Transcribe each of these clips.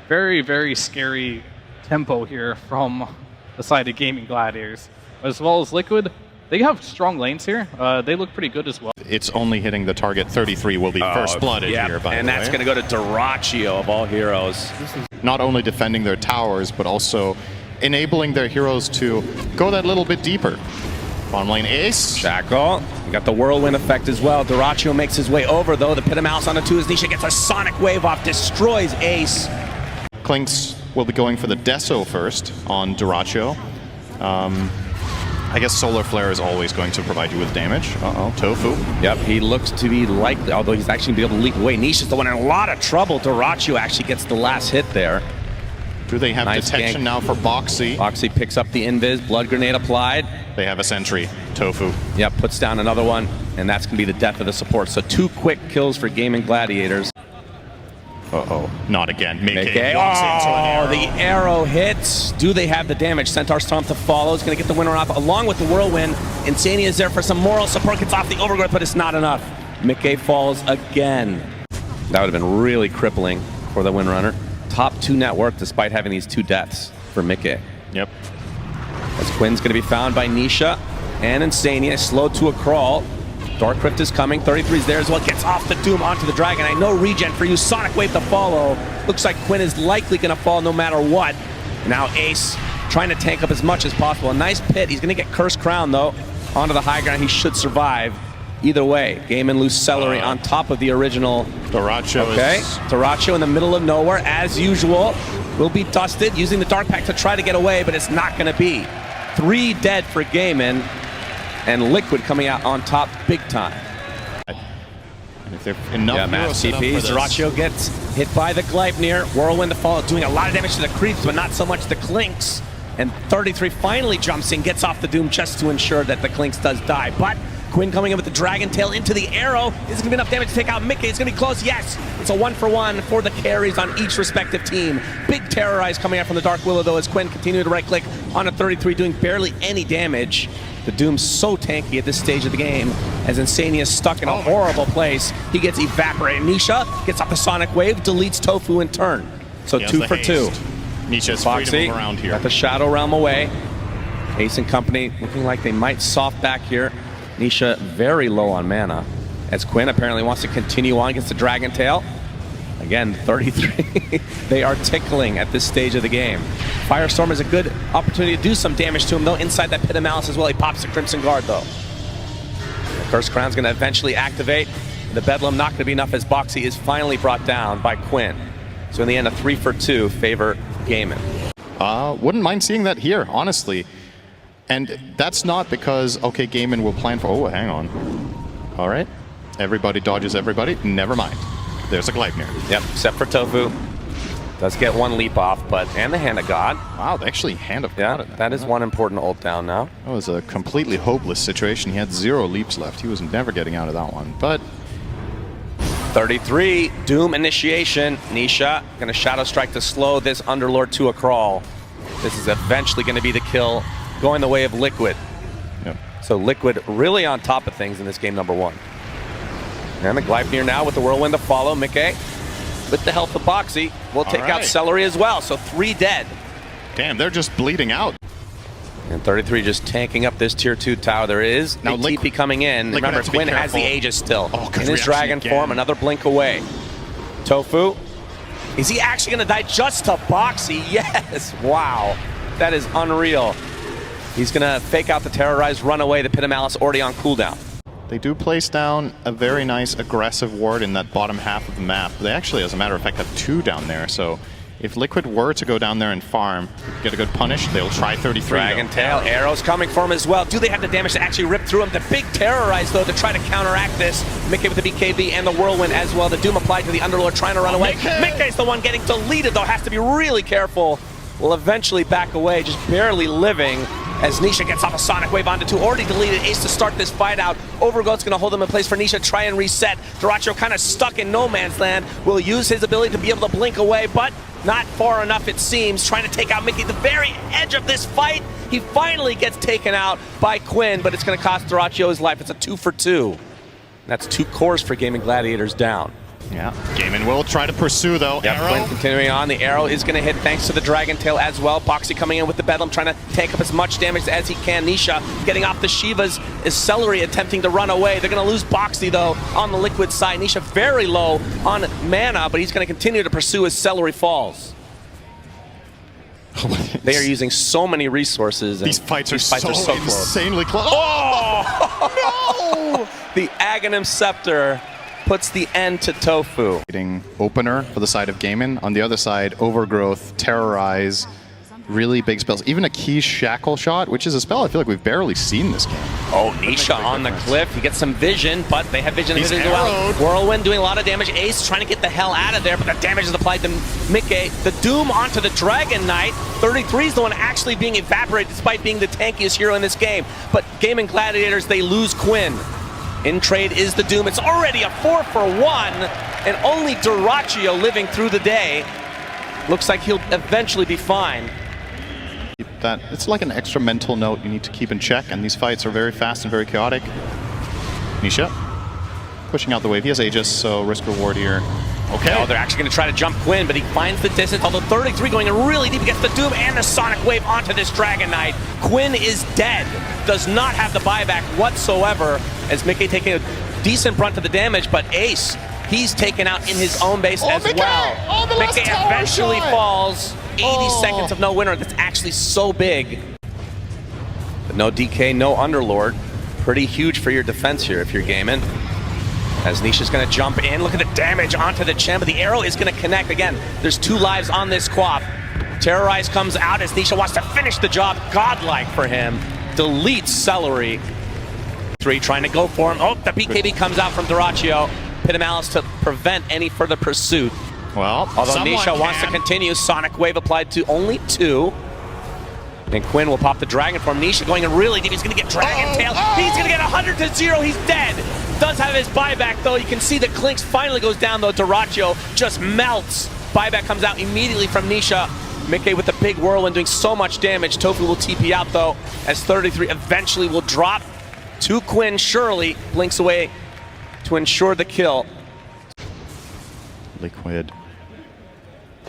very, very scary tempo here from the side of Gaimin Gladiators. As well as Liquid, they have strong lanes here. They look pretty good as well. It's only hitting the target. 33 will be first blooded here, by the way. And that's going to go to Dyrachyo of all heroes. Not only defending their towers, but also enabling their heroes to go that little bit deeper. Bottom lane Ace. Shackle. You got the whirlwind effect as well. Dyrachyo makes his way over, though. The Pit of Malice on the 2 as Nisha gets a sonic wave off, destroys Ace. Clinks will be going for the Deso first on Dyrachyo. I guess Solar Flare is always going to provide you with damage. Tofu. Yep, he looks to be likely, although he's actually be able to leap away. Nisha's the one in a lot of trouble. Dyrachyo actually gets the last hit there. Do they have detection now for Boxy? Boxy picks up the invis, blood grenade applied. They have a sentry, Tofu. Yep, puts down another one, and that's going to be the death of the support. So 2 quick kills for Gaimin Gladiators. Not again. Mickey. The arrow hits. Do they have the damage? Centaur Stomp to follow. It's going to get the winner off along with the whirlwind. Insania is there for some moral support. Gets off the overgrowth, but it's not enough. Mickey falls again. That would have been really crippling for the Windrunner. Top 2 network despite having these 2 deaths for Mickey. Yep. As Quinn's going to be found by Nisha and Insania, slowed to a crawl. Dark Rift is coming, 33's there as well, gets off the Doom onto the Dragon. I know regen for you, Sonic Wave to follow. Looks like Quinn is likely going to fall no matter what. Now Ace trying to tank up as much as possible. A nice pit, he's going to get Cursed Crown though. Onto the high ground, he should survive. Either way, Gaimin lose Celery on top of the original. Dyrachyo Dyrachyo in the middle of nowhere, as usual. Will be dusted, using the Dark Pact to try to get away, but it's not going to be. 3 dead for Gaimin. And Liquid coming out on top big time. And if there are enough mass TPs, Dyrachyo gets hit by the Gleipnir. Whirlwind to follow, doing a lot of damage to the creeps, but not so much the Clinks. And 33 finally jumps in, gets off the Doom just to ensure that the Clinks does die. But Quinn coming in with the Dragon Tail into the arrow. Is it going to be enough damage to take out Mickey? It's going to be close, yes. It's a 1-for-1 for the carries on each respective team. Big Terrorize coming out from the Dark Willow though as Quinn continuing to right click on a 33, doing barely any damage. The Doom's so tanky at this stage of the game as Insania is stuck in a horrible place. He gets evaporated. Nisha gets off the Sonic Wave, deletes Tofu in turn. So 2 for 2. Nisha's free to move around here. Got the Shadow Realm away. Ace and company looking like they might soft back here. Nisha very low on mana as Quinn apparently wants to continue on against the Dragon Tail. Again, 33. They are tickling at this stage of the game. Firestorm is a good opportunity to do some damage to him, though, inside that Pit of Malice as well. He pops the Crimson Guard, though. The Cursed Crown's going to eventually activate. The Bedlam not going to be enough as Boxy is finally brought down by Quinn. So in the end, a 3 for 2 favor Gaimin. Wouldn't mind seeing that here, honestly. And that's not because, okay, Gaimin will plan for... Oh, hang on. All right. Everybody dodges everybody. Never mind. There's a Gleipnir. Yep, except for Tofu. Does get 1 leap off, but and the Hand of God. Wow, actually Hand of God. Yeah, that is 1 important ult down now. That was a completely hopeless situation. He had 0 leaps left. He was never getting out of that one. But 33, Doom initiation. Nisha gonna Shadow Strike to slow this Underlord to a crawl. This is eventually gonna be the kill, going the way of Liquid. Yep. So Liquid really on top of things in this game number 1. And the Gleipnir now with the Whirlwind to follow. Mickey, with the help of Boxy, will take out Celery as well. So 3 dead. Damn, they're just bleeding out. And 33 just tanking up this tier 2 tower. There is now a TP coming in. Remember, Quinn has the Aegis still. In his dragon form, another blink away. Tofu, is he actually going to die just to Boxy? Yes, wow. That is unreal. He's going to fake out the Terrorize, run away. The Pit of Malice already on cooldown. They do place down a very nice aggressive ward in that bottom half of the map. They actually, as a matter of fact, have 2 down there. So if Liquid were to go down there and farm, get a good punish, they'll try 33. Dragon Tail, arrows coming for him as well. Do they have the damage to actually rip through him? The big Terrorize, though, to try to counteract this. Mickey with the BKB and the Whirlwind as well. The Doom applied to the Underlord, trying to run away. Mickey's the one getting deleted, though. Has to be really careful. Will eventually back away, just barely living. As Nisha gets off a Sonic Wave onto 2, already deleted Ace to start this fight out. Overgoat's going to hold him in place for Nisha, try and reset. Dyrachyo kind of stuck in no man's land, will use his ability to be able to blink away, but not far enough it seems. Trying to take out Mickey at the very edge of this fight. He finally gets taken out by Quinn, but it's going to cost Dyrachyo his life. It's a 2 for 2. That's 2 cores for Gaimin Gladiators down. Yeah, Gaimin will try to pursue though. Yep, Arrow. Quinn continuing on. The arrow is going to hit thanks to the Dragon Tail as well. Boxy coming in with the Bedlam, trying to take up as much damage as he can. Nisha getting off the Shivas is Celery attempting to run away. They're going to lose Boxy though on the Liquid side. Nisha very low on mana, but he's going to continue to pursue as Celery falls. They are using so many resources. These fights are so close. insanely close. Oh! No! The Aghanim Scepter puts the end to Tofu. Opener for the side of Gaimin. On the other side, Overgrowth, Terrorize, really big spells. Even a Key Shackle Shot, which is a spell I feel like we've barely seen this game. Oh, Nisha on the cliff. He gets some vision, but they have vision as well. Whirlwind doing a lot of damage. Ace trying to get the hell out of there, but the damage is applied to Mickey. The Doom onto the Dragon Knight. 33 is the one actually being evaporated despite being the tankiest hero in this game. But Gaimin Gladiators, they lose Quinn. In trade is the Doom. It's already a 4-for-1, and only Dyrachyo living through the day. Looks like he'll eventually be fine. That it's like an extra mental note you need to keep in check, and these fights are very fast and very chaotic. Nisha pushing out the wave. He has Aegis, so risk reward here. Okay. Oh, they're actually going to try to jump Quinn, but he finds the distance. Although 33 going in really deep against the Doom and the Sonic Wave onto this Dragon Knight. Quinn is dead. Does not have the buyback whatsoever, as Mickey taking a decent brunt of the damage, but Ace, he's taken out in his own base as Mickey! well. Oh, the last Mickey tower eventually shot! falls. 80 seconds of no winner. That's actually so big. But no DK, no Underlord. Pretty huge for your defense here if you're Gaimin. As Nisha's going to jump in. Look at the damage onto the Chen, but the arrow is going to connect. Again, there's 2 lives on this Quap. Terrorize comes out as Nisha wants to finish the job. Godlike for him. Deletes Celery. 3 trying to go for him. Oh, the BKB comes out from Dyrachyo. Pitamalis to prevent any further pursuit. Well, Although Nisha wants to continue, Sonic Wave applied to only 2. And Quinn will pop the Dragon for him. Nisha going in really deep. He's going to get Dragon Tail. He's going to get 100-0. He's dead. Does have his buyback, though. You can see the Clinks finally goes down, though. Dyrachyo just melts. Buyback comes out immediately from Nisha. Mickey with the big Whirlwind doing so much damage. Tofu will TP out, though, as 33 eventually will drop to Quinn. Surely blinks away to ensure the kill. Liquid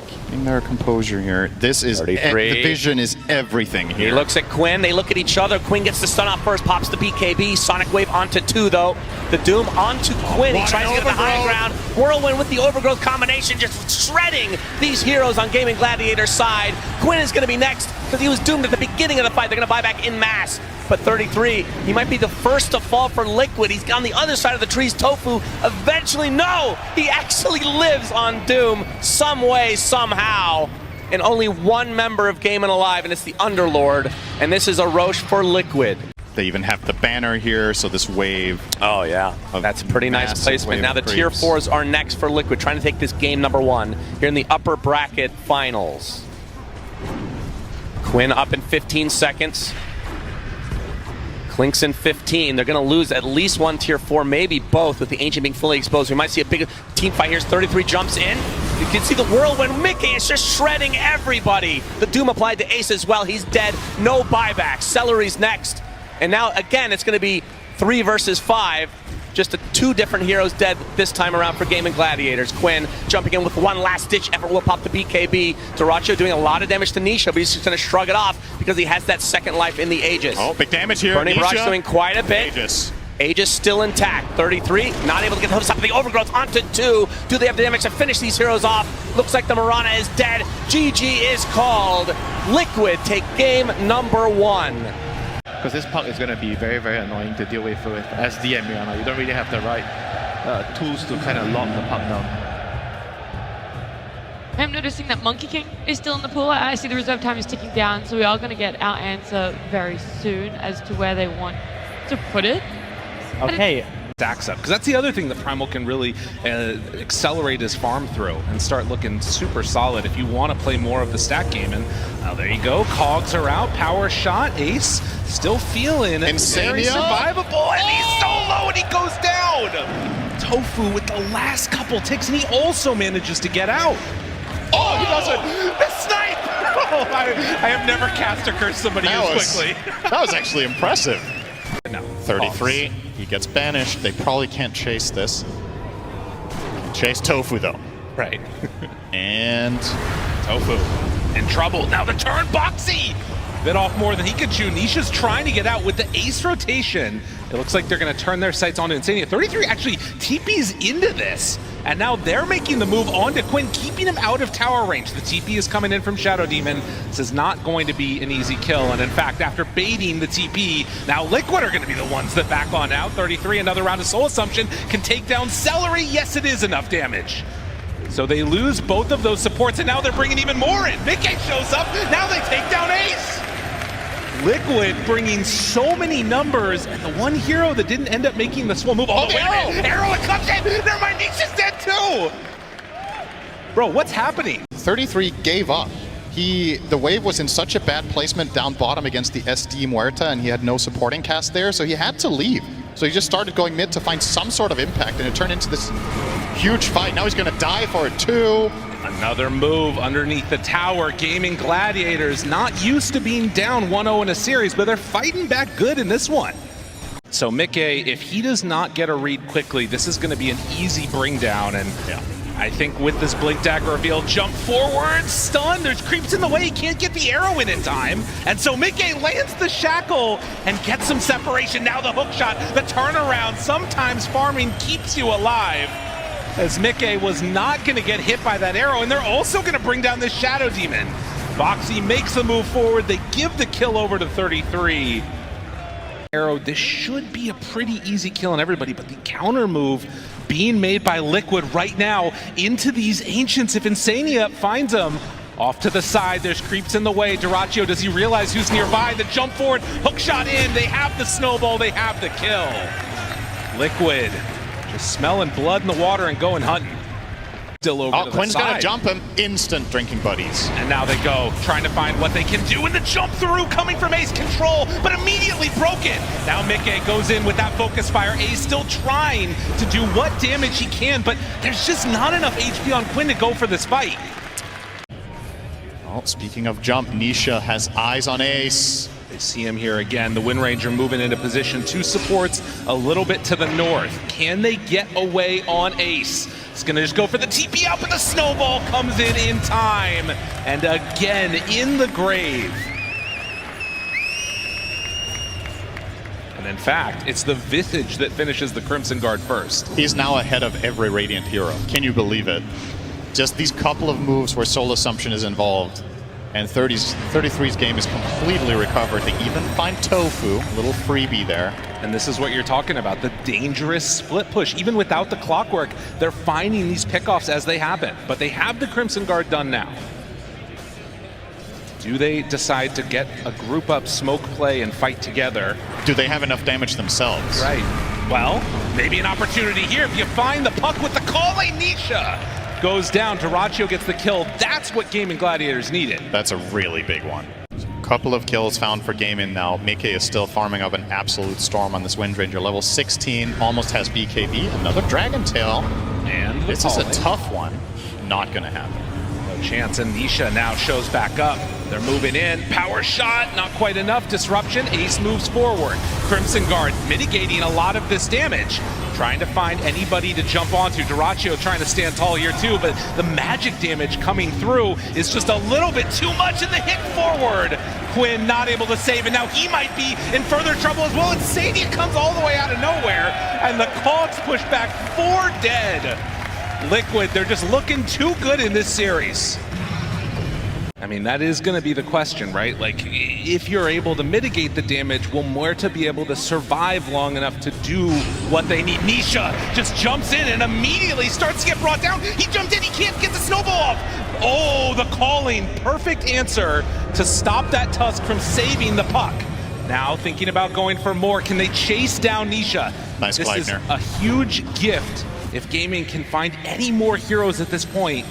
keeping their composure here. This is the 33. vision is everything here. He looks at Quinn. They look at each other. Quinn gets the stun off first, pops the BKB. Sonic Wave onto 2, though. The Doom onto Quinn. He tries to get the high ground. Whirlwind with the Overgrowth combination, just shredding these heroes on Gaimin Gladiator's side. Quinn is going to be next because he was doomed at the beginning of the fight. They're going to buy back in mass. But 33, he might be the first to fall for Liquid. He's on the other side of the trees. Tofu eventually, no! He actually lives on Doom some way, somehow. And only 1 member of Gaimin alive, and it's the Underlord. And this is a Roche for Liquid. They even have the banner here, so this wave. Oh, yeah. That's a pretty nice placement. Now the tier 4s are next for Liquid, trying to take this game number 1 here in the upper bracket finals. Quinn up in 15 seconds. Clinks in 15. They're going to lose at least 1 tier 4, maybe both, with the Ancient being fully exposed. We might see a big team fight here. 33 jumps in. You can see the Whirlwind. Mickey is just shredding everybody. The Doom applied to Ace as well. He's dead. No buyback. Celery's next. And now, again, it's going to be 3 versus 5. Just 2 different heroes dead this time around for Gaimin Gladiators. Quinn jumping in with 1 last-ditch effort will pop the BKB. Dyrachyo doing a lot of damage to Nisha, but he's just going to shrug it off because he has that second life in the Aegis. Oh, big damage here. Burning Barrage doing quite a bit. Aegis. Aegis still intact. 33, not able to get the hooks up of the Overgrowth onto 2. Do they have the damage to finish these heroes off? Looks like the Mirana is dead. GG is called. Liquid take game number 1. Because this puck is going to be very, very annoying to deal with SD and Mirana. You don't really have the right tools to kind of lock the puck down. I'm noticing that Monkey King is still in the pool. I see the reserve time is ticking down, so we are going to get our answer very soon as to where they want to put it. Okay. Stacks up, because that's the other thing that Primal can really accelerate his farm through and start looking super solid if you want to play more of the stack game. And there you go, cogs are out, power shot, Ace still feeling it, very survivable, and he's so low and he goes down. Tofu with the last couple ticks, and he also manages to get out. Oh, he does it! The snipe! Oh, I have never cast or cursed somebody as quickly. That was actually impressive. No. 33, he gets banished. They probably can't chase this. chase Tofu, though. Right. And Tofu in trouble. Now the turn, Boxy! Bit off more than he could chew. Nisha's trying to get out with the ace rotation. It looks like they're going to turn their sights on Insania. 33 actually TP's into this. And now they're making the move onto Quinn, keeping him out of tower range. The TP is coming in from Shadow Demon. This is not going to be an easy kill. And in fact, after baiting the TP, now Liquid are going to be the ones that back on out. 33, another round of Soul Assumption, can take down Celery. Yes, it is enough damage. So they lose both of those supports, and now they're bringing even more in. Mickey shows up, now they take down Ace. Liquid bringing so many numbers, and the one hero that didn't end up making the swell move. Oh, the arrow! Arrow, it comes in! Never mind, Nisha's dead too! Bro, what's happening? 33 gave up. The wave was in such a bad placement down bottom against the SD Muerta, and he had no supporting cast there, so he had to leave. So he just started going mid to find some sort of impact, and it turned into this huge fight. Now he's going to die for it too. Another move underneath the tower. Gaimin Gladiators, not used to being down 1-0 in a series, but they're fighting back good in this one. So Mickey, if he does not get a read quickly, this is going to be an easy bring down. And yeah, I think with this Blink Dagger reveal, jump forward, stun, there's creeps in the way, he can't get the arrow in time. And so Mickey lands the shackle and gets some separation. Now the hook shot, the turnaround, sometimes farming keeps you alive. As Mickey was not going to get hit by that arrow, and they're also going to bring down this Shadow Demon. Boxy makes the move forward, they give the kill over to 33. Arrow, this should be a pretty easy kill on everybody, but the counter move being made by Liquid right now into these Ancients. If Insania finds them, off to the side, there's creeps in the way. Dyrachyo, does he realize who's nearby? The jump forward, hook shot in, they have the snowball, they have the kill. Liquid just smelling blood in the water and going hunting. Still over to the Quinn's side. gonna jump him. Instant drinking buddies. And now they go, trying to find what they can do, and the jump through coming from Ace, control, but immediately broken. Now Mickey goes in with that focus fire. Ace still trying to do what damage he can, but there's just not enough HP on Quinn to go for this fight. Well, speaking of jump, Nisha has eyes on Ace. They see him here again. The Wind Ranger moving into position. Two supports a little bit to the north. Can they get away on Ace? It's gonna just go for the TP out, but the snowball comes in time. And again, in the grave. And in fact, it's the Visage that finishes the Crimson Guard first. He's now ahead of every Radiant hero. Can you believe it? Just these couple of moves where Soul Assumption is involved, and 33's game is completely recovered. They even find Tofu, a little freebie there. And this is what you're talking about, the dangerous split push. Even without the clockwork, they're finding these pickoffs as they happen. But they have the Crimson Guard done now. Do they decide to get a group up smoke play and fight together? Do they have enough damage themselves? Right. Well, maybe an opportunity here if you find the puck with the calling. Nisha goes down. Dyrachyo gets the kill. That's what Gaimin Gladiators needed. That's a really big one. Couple of kills found for Gaimin now. Mickey is still farming up an absolute storm on this Wind Ranger. Level 16, almost has BKB. Another Dragon Tail. And this is a tough one. Not gonna happen. No chance, and Nisha now shows back up. They're moving in. Power shot, not quite enough. Disruption, Ace moves forward. Crimson Guard mitigating a lot of this damage. Trying to find anybody to jump onto. Dyrachyo trying to stand tall here too, but the magic damage coming through is just a little bit too much, and the hit forward. Quinn not able to save, and now he might be in further trouble as well. And Sadia comes all the way out of nowhere, and the Cogs push back 4 dead. Liquid, they're just looking too good in this series. I mean, that is going to be the question, right? Like, if you're able to mitigate the damage, will Muerta be able to survive long enough to do what they need? Nisha just jumps in and immediately starts to get brought down. He jumped in, he can't get the snowball off. Oh, the calling. Perfect answer to stop that Tusk from saving the puck. Now thinking about going for more. Can they chase down Nisha? Nice This is Gleipnir. a huge gift if Gaimin can find any more heroes at this point.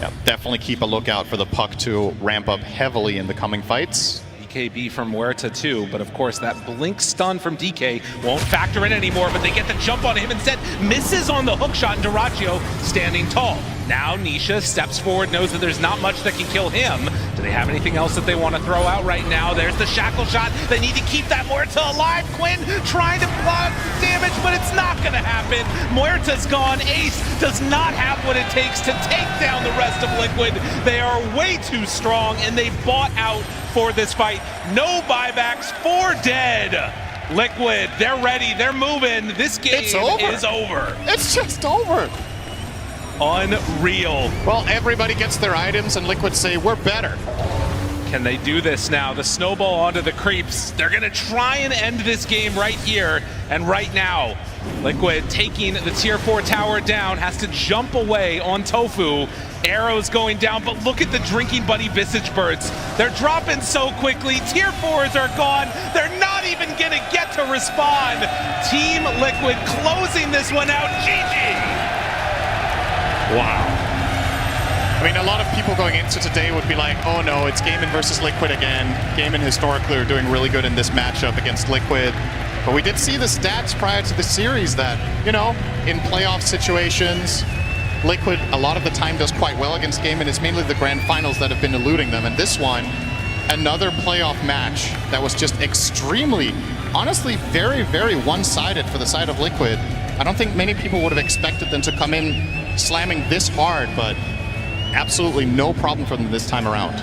Yeah, definitely keep a lookout for the puck to ramp up heavily in the coming fights. BKB from Muerta too, but of course that blink stun from DK won't factor in anymore, but they get the jump on him instead. Misses on the hook shot, and Dyrachyo standing tall. Now Nisha steps forward, knows that there's not much that can kill him. Do they have anything else that they want to throw out right now? There's the shackle shot. They need to keep that Muerta alive. Quinn trying to block the damage, but it's not going to happen. Muerta's gone. Ace does not have what it takes to take down the rest of Liquid. They are way too strong, and they bought out for this fight. No buybacks, 4 dead. Liquid, they're ready, they're moving. This game is over. It's just over. Unreal. Well, everybody gets their items and Liquid say, we're better. Can they do this now? The snowball onto the creeps. They're gonna try and end this game right here and right now. Liquid taking the tier 4 tower down, has to jump away on Tofu. Arrows going down, but look at the Drinking Buddy Visage Birds. They're dropping so quickly. Tier 4s are gone. They're not even gonna get to respond. Team Liquid closing this one out. GG! Wow. I mean, a lot of people going into today would be like, oh no, it's Gaimin versus Liquid again. Gaimin historically are doing really good in this matchup against Liquid. But we did see the stats prior to the series that, you know, in playoff situations, Liquid a lot of the time does quite well against Gaimin. It's mainly the grand finals that have been eluding them. And this one, another playoff match that was just extremely, honestly, very, very one-sided for the side of Liquid. I don't think many people would have expected them to come in slamming this hard, but absolutely no problem for them this time around.